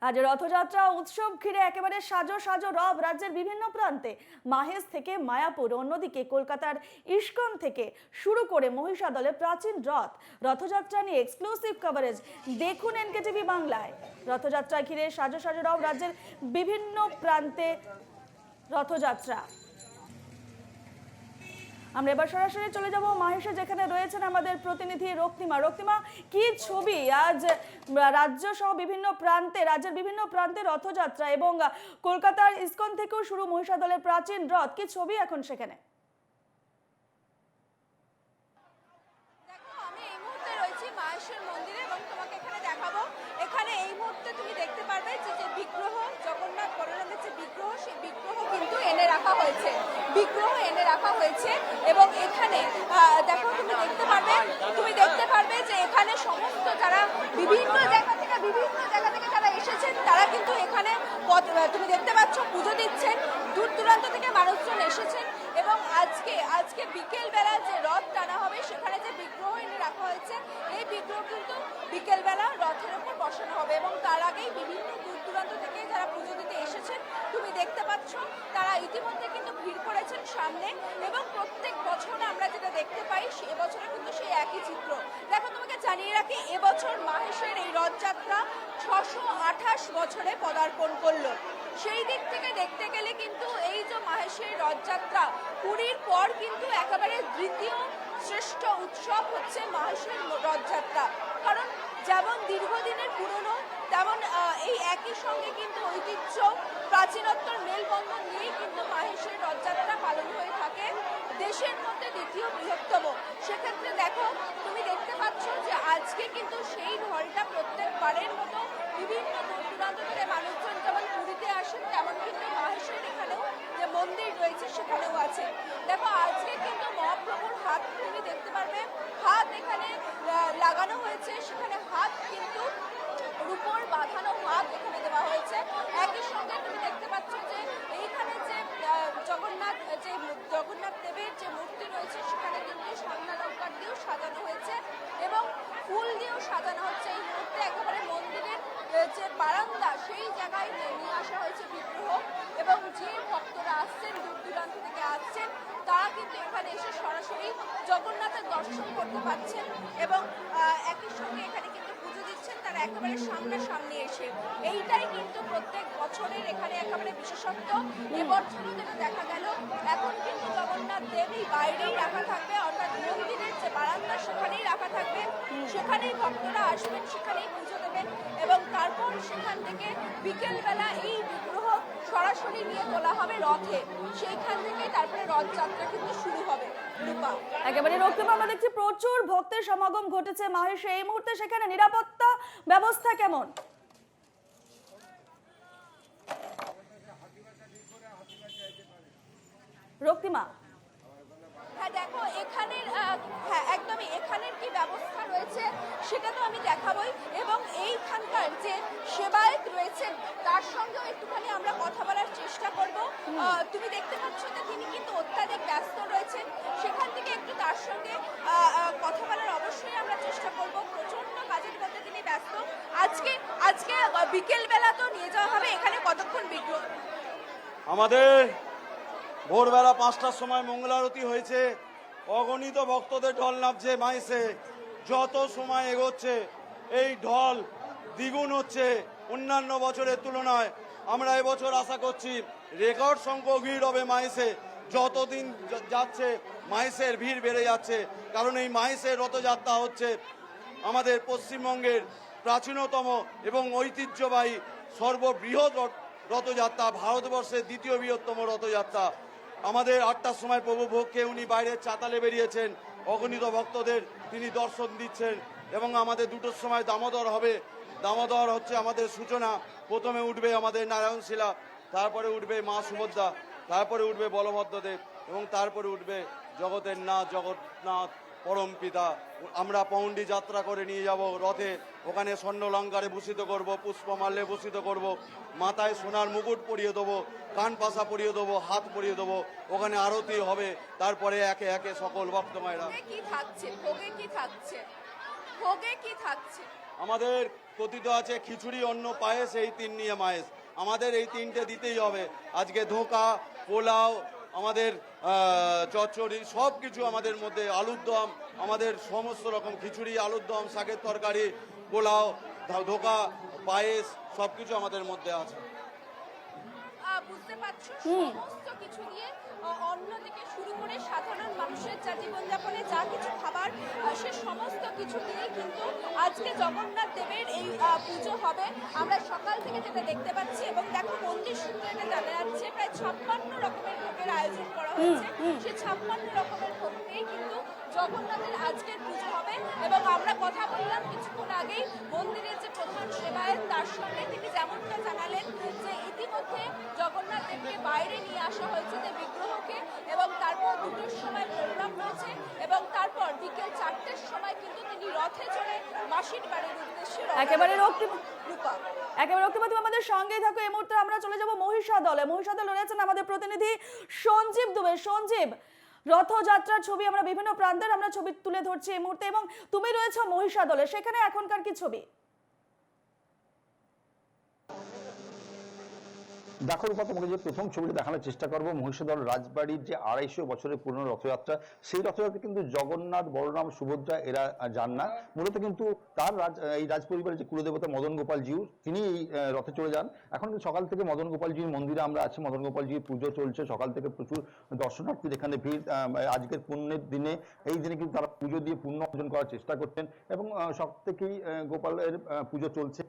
আজ রথযাত্রা উৎসব ঘিরে একেবারে সাজো সাজো রব রাজ্যের বিভিন্ন প্রান্তে। মাহেশ থেকে মায়াপুর, অন্যদিকে কলকাতার ইস্কন থেকে শুরু করে মহিষাদলের প্রাচীন রথযাত্রা নিয়ে এক্সক্লুসিভ কভারেজ দেখুন এনকেটিভি বাংলায়। রথযাত্রা ঘিরে সাজো সাজো রব রাজ্যের বিভিন্ন প্রান্তে রথযাত্রা। আমরা এবার সরাসরি চলে যাব মাহেশে, যেখানে রয়েছেন আমাদের প্রতিনিধি রক্তিমা। রক্তিমা, কি ছবি আজ রাজ্য সহ বিভিন্ন প্রান্তে, রাজ্যের বিভিন্ন প্রান্তে রথযাত্রা এবং কলকাতার ইস্কন থেকেও শুরু মহিষাদলের প্রাচীন রথ, কি ছবি এখন সেখানে? আমি এই মুহূর্তে রয়েছি মাহেশের মন্দিরে এবং তোমাকে এখানে দেখাবো। এখানে এই মুহূর্তে তুমি দেখতে পারবে যে বিগ্রহ, জগন্নাথ বলরামের যে বিগ্রহ, সেই বিগ্রহ কিন্তু এনে রাখা হয়েছে, এবং এখানে দেখো তুমি দেখতে পারবে যে এখানে সমস্ত যারা বিভিন্ন জায়গা থেকে যারা এসেছেন, তারা কিন্তু এখানে তুমি দেখতে পাচ্ছ পুজো দিচ্ছেন। দূর দূরান্ত থেকে মানুষজন এসেছেন এবং আজকে বিকেল বেলা যে রথ টানা হবে, সেখানে যে বিগ্রহ এনে রাখা হয়েছে, এই বিগ্রহ কিন্তু বিকেল বেলা রথের উপর বসানো হবে এবং তার আগেই বিভিন্ন দূর দূরান্ত থেকে যারা পুজো দিতে এসেছেন তুমি দেখতে পাচ্ছ, তারা ইতিমধ্যে কিন্তু ভিড় করেছেন সামনে। এবং প্রত্যেক বছর আমরা যেটা দেখতে পাই, এবছরে কিন্তু সেই একই চিত্র। দেখো, তোমাকে জানিয়ে রাখি, এবছর মাহেশের এই রথযাত্রা 628 বছরে পদার্পণ করলো। সেই দিক থেকে দেখতে গেলে কিন্তু এই যে মাহেশের রথযাত্রা, পুরীর পর কিন্তু একেবারে দ্বিতীয় শ্রেষ্ঠ উৎসব হচ্ছে মাহেশের রথযাত্রা। কারণ যেমন দীর্ঘদিনের পুরনো, তেমন এই একই সঙ্গে কিন্তু ঐতিহ্য, প্রাচীনত্বর মেলবন্ধন নিয়েই কিন্তু মাহেশের রথযাত্রা পালন হয়ে থাকে, দেশের মধ্যে দ্বিতীয় বৃহত্তম। সেক্ষেত্রে দেখো, তুমি দেখতে পাচ্ছ যে আজকে কিন্তু সেই ঢলটা প্রত্যেকবারের মতো বিভিন্ন দূর দূরান্ত থেকে মানুষজন যেমন পুরীতে আসেন, তেমন কিন্তু মাহেশের এখানেও যে মন্দির রয়েছে সেখানেও আছে। দেখো, আজকে কিন্তু মহাপ্রভুর হাত তুমি দেখতে পারবে, হাত এখানে লাগানো হয়েছে, সেখানে হাত কিন্তু রূপোর বাঁধানো হাত এখানে দেওয়া হয়েছে। একই সঙ্গে তুমি দেখতে পাচ্ছ যে এইখানে যে জগন্নাথ দেবের যে মূর্তি রয়েছে, সেখানে কিন্তু স্বর্ণালঙ্কার দিয়েও সাজানো হয়েছে এবং ফুল দিয়েও সাজানো হচ্ছে। এই মুহূর্তে একেবারে মন্দিরের যে বারান্দা, সেই জায়গায় নিয়ে আসা হয়েছে বিগ্রহ, এবং যে ভক্তরা আসছেন, দূর দূরান্ত থেকে আসছেন, তারা কিন্তু এখানে এসে সরাসরি জগন্নাথের দর্শন করতে পারছেন এবং একই সঙ্গে এখানে কিন্তু পুজো দিচ্ছেন তারা একেবারে সামনাসামনি এসে। এইটাই কিন্তু প্রত্যেক বছরের এখানে একেবারে বিশেষত্ব। এবছরও যেটা দেখা গেল, এখন কিন্তু জগন্নাথ দেব এই বাইরেই রাখা থাকবে, অর্থাৎ মন্দিরের যে বারান্দা সেখানেই রাখা থাকবে, সেখানেই ভক্তরা আসবেন, সেখানেই পুজো দেবেন এবং তারপর সেখান থেকে বিকেলবেলা এই বিগ্রহ সরাসরি নিয়ে তোলা হবে রথে, সেইখান থেকে তারপরে রথযাত্রা কিন্তু শুরু হবে। রূপা, একেবারে রক্তিমা, আমরা দেখছি প্রচুর ভক্তের সমাগম ঘটেছে মাহেশে। এই মুহূর্তে সেখানে নিরাপত্তা ব্যবস্থা কেমন? রক্তিমা, হ্যাঁ দেখো, একদমই এখানের কি ব্যবস্থা রয়েছে সেটা তো আমি দেখাবই, এবং এইখানকার যে সেবায়ত রয়েছেন তার সঙ্গেও একটুখানি আমরা কথা বলার চেষ্টা করব। তুমি দেখতে পাচ্ছ যে তিনি কিন্তু অত্যাধিক ব্যস্ত রয়েছেন, সেখান থেকে একটু তার সঙ্গে কথা বলার অবশ্যই আমরা চেষ্টা করব। প্রচন্ড কাজের মধ্যে তিনি ব্যস্ত। আজকে বিকেল বেলা তো নিয়ে যাওয়া হবে, এখানে কতক্ষণ বিগ্রহ? আমাদের ভোরবেলা 5টার সময় মঙ্গলারতি হয়েছে, অগণিত ভক্তদের ঢল নামছে মাইসে। যত সময় এগোচ্ছে এই ঢল দ্বিগুণ হচ্ছে অন্যান্য বছরের তুলনায়। আমরা এবছর আশা করছি রেকর্ড সংখ্যক ভিড় হবে মাইসে। যতদিন যাচ্ছে মাইসের ভিড় বেড়ে যাচ্ছে, কারণ এই মাইসের রথযাত্রা হচ্ছে আমাদের পশ্চিমবঙ্গের প্রাচীনতম এবং ঐতিহ্যবাহী সর্ববৃহৎ রথযাত্রা, ভারতবর্ষের দ্বিতীয় বৃহত্তম রথযাত্রা। আমাদের 8টার সময় প্রভু ভোগকে উনি বাইরের চাতালে বেরিয়েছেন, অগণিত ভক্তদের তিনি দর্শন দিচ্ছেন। এবং আমাদের 2টোর সময় দামোদর হবে। দামোদর হচ্ছে আমাদের সূচনা। প্রথমে উঠবে আমাদের নারায়ণশিলা, তারপরে উঠবে মা সুভদ্রা, তারপরে উঠবে বলভদ্রদেব এবং তারপরে উঠবে জগতের নাথ জগন্নাথ পরম পিতা। আমরা পৌণ্ডি যাত্রা করে নিয়ে যাব রথে, ওখানে স্বর্ণলঙ্কারে ভূষিত করব, পুষ্পমাল্যে ভূষিত করব, মাথায় সোনার মুকুট পরিয়ে দেবো, কান পাশা পরিয়ে দেবো, হাত পরিয়ে দেবো। ওখানে আরতি হবে, তারপরে একে একে সকল ভক্তমায়েরা। ভোগে কি থাকছে? আমাদের কথিত আছে খিচুড়ি, অন্ন, পায়েস, এই তিন নিয়ে মায়েস। আমাদের এই তিনটে দিতেই হবে। আজকে ধোঁকা, পোলাও, আমাদের চচ্চড়ি, সব কিছু আমাদের মধ্যে, আলুর দম, আমাদের সমস্ত রকম খিচুড়ি, আলুর দম, শাকের তরকারি, পোলাও, ধোঁকা, পায়েস, সব কিছু আমাদের মধ্যে আছে। বুঝতে পারছো সমস্ত কিছু দিয়ে অন্ন থেকে শুরু করে সাধারণ মানুষের যা জীবনযাপনে যা কিছু খাবার সে সমস্ত কিছু দিয়ে কিন্তু আজকে জগন্নাথ দেবের এই পুজো হবে। আমরা সকাল থেকে যেটা দেখতে পাচ্ছি এবং দেখো মন্দির সূত্রে এটা জানা যাচ্ছে প্রায় 56 রকমের ভোগের আয়োজন করা হয়েছে। সেই 56 রকমের ভোগ দিয়েই কিন্তু জগন্নাথের আজকের পুজো হবে। এবং আমরা কথা বললাম কিছুক্ষণ আগেই মন্দিরের যে প্রধান সেবায়েত, তার সঙ্গে তিনি যেমনটা জানালেন যে ইতিমধ্যে জগন্নাথ দেবকে বাইরে নিয়ে আসা হয়েছে যে বিগ্রহকে, এবং তারপর 2টোর সময় প্রোগ্রাম রয়েছে এবং তারপর বিকেল 4টের সময় কিন্তু তিনি রথে চড়ে মাসির বাড়ির উদ্দেশ্যে একেবারে রূপা। একেবারে রক্তিমা, তুমি আমাদের সঙ্গেই থাকো। এই মুহূর্তে আমরা চলে যাব মহিষাদলে। মহিষাদলে রয়েছেন আমাদের প্রতিনিধি সঞ্জীব দুবে। সঞ্জীব, রথযাত্রার ছবি আমরা বিভিন্ন প্রান্তের আমরা ছবি তুলে ধরছি এই মুহূর্তে, এবং তুমি রয়েছো মহিষাদলে, সেখানে এখনকার কি ছবি? দেখো রূপা, তোমাকে যে প্রথম ছবিটা দেখানোর চেষ্টা করবো, মহিষাদল রাজবাড়ির যে 250 বছরের পুরনো রথযাত্রা, সেই রথযাত্রা কিন্তু জগন্নাথ, বলরাম, সুভদ্রা এরা যান না। মূলত কিন্তু তার এই রাজ পরিবারের যে কুলদেবতা মদন গোপালজিউ, তিনি এই রথে চলে যান। এখন কিন্তু সকাল থেকে মদন গোপালজির মন্দিরে আমরা আছি, মদন গোপালজির পুজো চলছে। সকাল থেকে প্রচুর দর্শনার্থীর এখানে ভিড়। আজকের পুণ্যের দিনে, এই দিনে কিন্তু তারা পুজো দিয়ে পুণ্য অর্জন করার চেষ্টা করছেন এবং সব থেকেই গোপালের পুজো চলছে।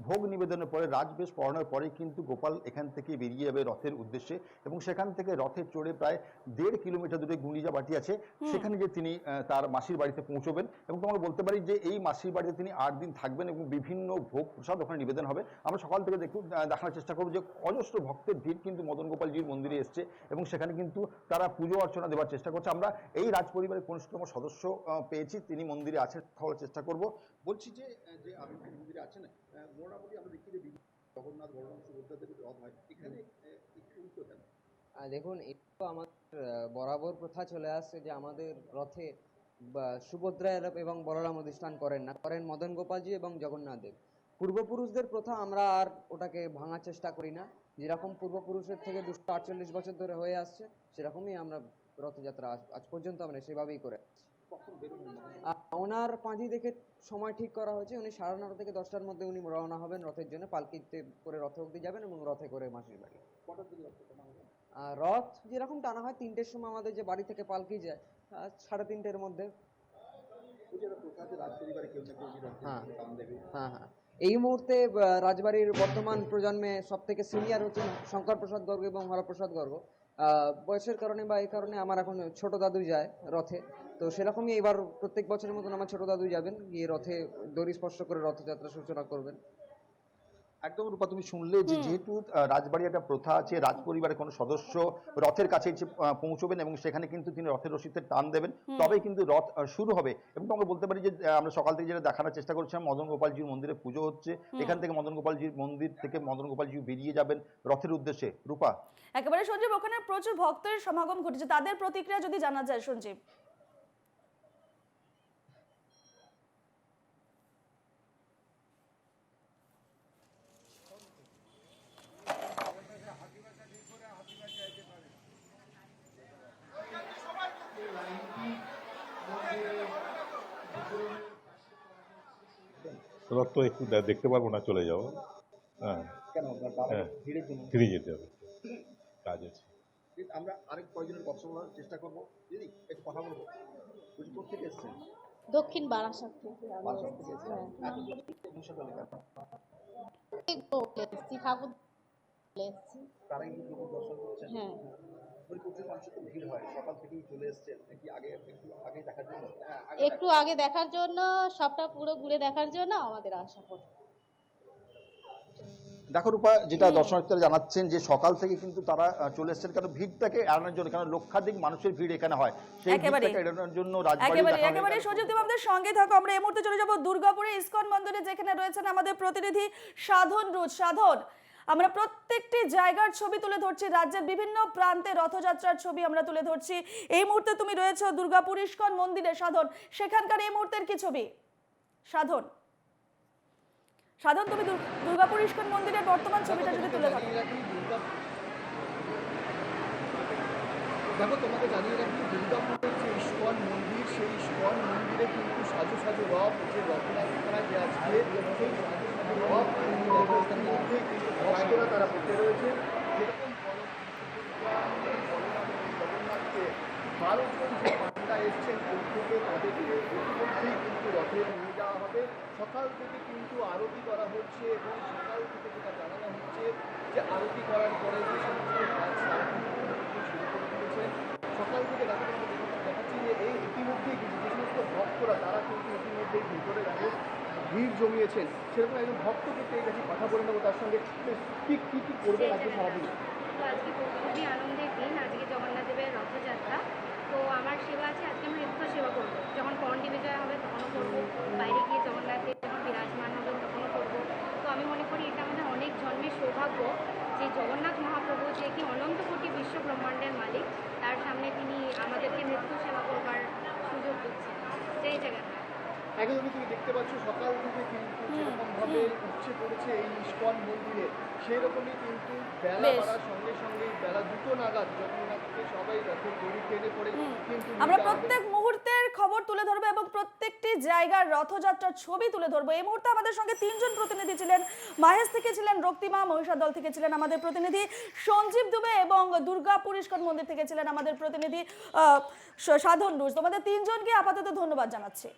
ভোগ নিবেদনের পরে, রাজবেশ পড়ানোর পরে কিন্তু গোপাল এখান থেকে বেরিয়ে যাবে রথের উদ্দেশ্যে, এবং সেখান থেকে রথে চড়ে প্রায় 1.5 কিলোমিটার দূরে গুন্ডিজা বাটি আছে, সেখানে যে তিনি তার মাসির বাড়িতে পৌঁছবেন। এবং তোমাকে বলতে পারি যে এই মাসির বাড়িতে তিনি 8 দিন থাকবেন এবং বিভিন্ন ভোগ প্রসাদ ওখানে নিবেদন হবে। আমরা সকাল থেকে দেখানোর চেষ্টা করবো যে অজস্র ভক্তের ভিড় কিন্তু মদন গোপালজির মন্দিরে এসছে এবং সেখানে কিন্তু তারা পুজো অর্চনা দেওয়ার চেষ্টা করছে। আমরা এই রাজ পরিবারের কনিষ্ঠতম সদস্য পেয়েছি, তিনি মন্দিরে আছেন, খাওয়ার চেষ্টা করব। বলছি যে আপনি মন্দিরে আছেন, মোটামুটি আমরা দেখি যে জগন্নাথ, বলরাম, সুভদ্রা দেবীর রথ হয়, এখানে একটু উল্টো কেন? দেখুন, এটা তো আমাদের বরাবর প্রথা চলে আসছে যে আমাদের রথে সুভদ্রা এবং বলরাম অধিষ্ঠান করেন না, করেন মদন গোপালজি এবং জগন্নাথ দেব। পূর্বপুরুষদের প্রথা আমরা আর ওটাকে ভাঙার চেষ্টা করি না। যেরকম পূর্বপুরুষের থেকে 248 বছর ধরে হয়ে আসছে, সেরকমই আমরা রথযাত্রা আজ পর্যন্ত আমরা সেভাবেই করে আসছি। ওনার পাঁজি দেখে সময় ঠিক করা হয়েছে, উনি 9:30 থেকে 10টার মধ্যে উনি রওনা হবেন রথের জন্য, পালকিতে করে রথে অব্দি যাবেন এবং রথে করে মাসির বাড়ি। রথ যেরকম টানা হয় 3টের সময়, আমাদের যে বাড়ি থেকে পালকি যায় 3:30-এর মধ্যে। হ্যাঁ হ্যাঁ হ্যাঁ, এই মুহূর্তে রাজবাড়ির বর্তমান প্রজন্মে সব থেকে সিনিয়র হচ্ছেন শঙ্কর প্রসাদ গর্গ এবং হরপ্রসাদ গর্গ। বয়সের কারণে বা এই কারণে আমার এখন ছোট দাদু যায় রথে, তো সেরকমই এবার প্রত্যেক বছরের মতন আমার ছোট দাদু যাবেন, গিয়ে রথে দড়ি স্পর্শ করে রথযাত্রা সূচনা করবেন। একদম রূপা, তুমি শুনলে যে যেহেতু রাজবাড়ি একটা প্রথা আছে, রাজ পরিবারের কোনো সদস্য রথের কাছে এসে পৌঁছবেন এবং সেখানে কিন্তু তিনি রথের রশিতে টান দেবেন, তবেই কিন্তু রথ শুরু হবে। এবং আমরা বলতে পারি যে আমরা সকাল থেকে যেটা দেখানোর চেষ্টা করছিলাম, মদন গোপালজির মন্দিরে পুজো হচ্ছে, এখান থেকে মদন গোপালজির মন্দির থেকে মদন গোপালজি বেরিয়ে যাবেন রথের উদ্দেশ্যে। রূপা, একেবারে সঞ্জীব, ওখানে প্রচুর ভক্তের সমাগম ঘটেছে, তাদের প্রতিক্রিয়া যদি জানা যায় সঞ্জীব। রথ তো একটু দেখতে পারবো না, চলে যাবো। হ্যাঁ, হ্যাঁ, ফিরে যেতে হবে, কাজ আছে। আমরা আরেক কয়েকজনের কথা বলার চেষ্টা করবো। দিদি, একটু কথা বলবো। কোথেকে এসেছেন? দক্ষিণ বারাসাত থেকে। ঠাকুর এসেছি। হ্যাঁ, ভিড় হয়, সকাল থেকেই চলে এসেছেন নাকি আগে দেখার জন্য? একটু আগে দেখার জন্য, সবটা পুরো ঘুরে দেখার জন্য আমাদের আশা করি। দেখো রূপা, যেটা দর্শনার্থীরা জানাচ্ছেন যে সকাল থেকে কিন্তু তারা চলে এসেছেন, কারণ ভিড়টাকে এড়ানোর জন্য, কারণ লক্ষাধিক মানুষের ভিড় এখানে হয়, সেই ভিড়টাকে এড়ানোর জন্য একেবারে সঞ্জীব, তুমি আমাদের সঙ্গে থাকো। আমরা এই মুহূর্তে চলে যাব দুর্গাপুরে ইসকন মন্দিরে, যেখানে রয়েছেন আমাদের প্রতিনিধি সাধন রুজ। সাধন, আমরা প্রত্যেকটি জায়গার ছবি তুলে ধরছি, রাজ্যের বিভিন্ন প্রান্তে রথযাত্রার ছবি আমরা তুলে ধরছি। এই মুহূর্তে তুমি রয়েছো দুর্গাপুর ইসকন মন্দিরে। সাধন, সেখানকার এই মুহূর্তের কি ছবি? সাধন, সাধন, তুমি দুর্গাপুর ইস্কন মন্দিরের বর্তমান ছবিটা যদি তুলে ধরো। দেখো, তোমাকে জানিয়ে রাখি, দুর্গাপুরের যে ইস্কন মন্দির, সেই ইস্কন মন্দিরে কিন্তু সাজো সাজো রথ, যে রথযাত্রা যে আজকে, সেই সাজো সাজো রথ মধ্যে কিন্তু ভক্তরা তারা বসে রয়েছে। যেরকম জগন্নাথকে 12 জন যে পান্ডা এসছেন থেকে, তাদেরকে ইতিমধ্যেই কিন্তু রথে নিয়ে যাওয়া হবে। সকাল থেকে কিন্তু আরতি করা হচ্ছে এবং সকাল থেকে যেটা জানানো হচ্ছে যে আরতি করার পরে যে সমস্ত কাজ তারা কিন্তু শুরু করে দিয়েছে। সকাল থেকে দেখাচ্ছি যে এই ইতিমধ্যেই কিন্তু যে সমস্ত ভক্তরা তারা কিন্তু ইতিমধ্যেই ভিতরে দাঁড়িয়ে ভিড় জমিয়েছেন। সেরকম একজন ভক্তকে পেয়ে গেছি, কথা বলে নেবো তার সঙ্গে। কি কি কি করবেন আজকে সারাদিন? তো আজকে খুবই আনন্দের দিন, আজকে জগন্নাথ দেবের রথযাত্রা। তো আমার সেবা আছে, আজকে আমি নিত্য সেবা করবো। যখন পণ্ডি বিজয় হবে তখনও করবো, বাইরে গিয়ে জগন্নাথ দেব যখন বিরাজমান হবেন তখনও করবো। তো আমি মনে করি এটা আমাদের অনেক জন্মের সৌভাগ্য যে জগন্নাথ মহাপ্রভু, যে কি অনন্ত কোটি বিশ্ব ব্রহ্মাণ্ডের মালিক, তার সামনে তিনি আমাদেরকে নিত্য সেবা করবার সুযোগ দিচ্ছেন। জয় জগন্নাথ। একদমই, তুমি দেখতে পাচ্ছ সকাল থেকে কিন্তু যেরকমভাবে উপচে পড়েছে এই ইস্কন মন্দিরে, সেই রকমই কিন্তু বেলা বেশ। বাড়ার সঙ্গে সঙ্গে বেলা 2টো নাগাদ জগন্নাথকে সবাই রথের দড়ি টেনে পড়ে কিন্তু আমরা নিয়ে যাওয়া হবে। প্রত্যেক মুহূর্তের খবর তুলে ধরবো এবং প্রত্যেকটি জায়গার রথযাত্রার ছবি তুলে ধরবো। এই মুহূর্তে আমাদের সঙ্গে 3জন প্রতিনিধি ছিলেন। মাহেশ থেকে ছিলেন রক্তিমা, মহিষাদল থেকে ছিলেন আমাদের প্রতিনিধি সঞ্জীব দুবে এবং দুর্গাপুর ইস্কন মন্দির থেকে ছিলেন আমাদের প্রতিনিধি সাধন রুশ। তোমাদের 3জনকে আপাতত ধন্যবাদ জানাচ্ছি।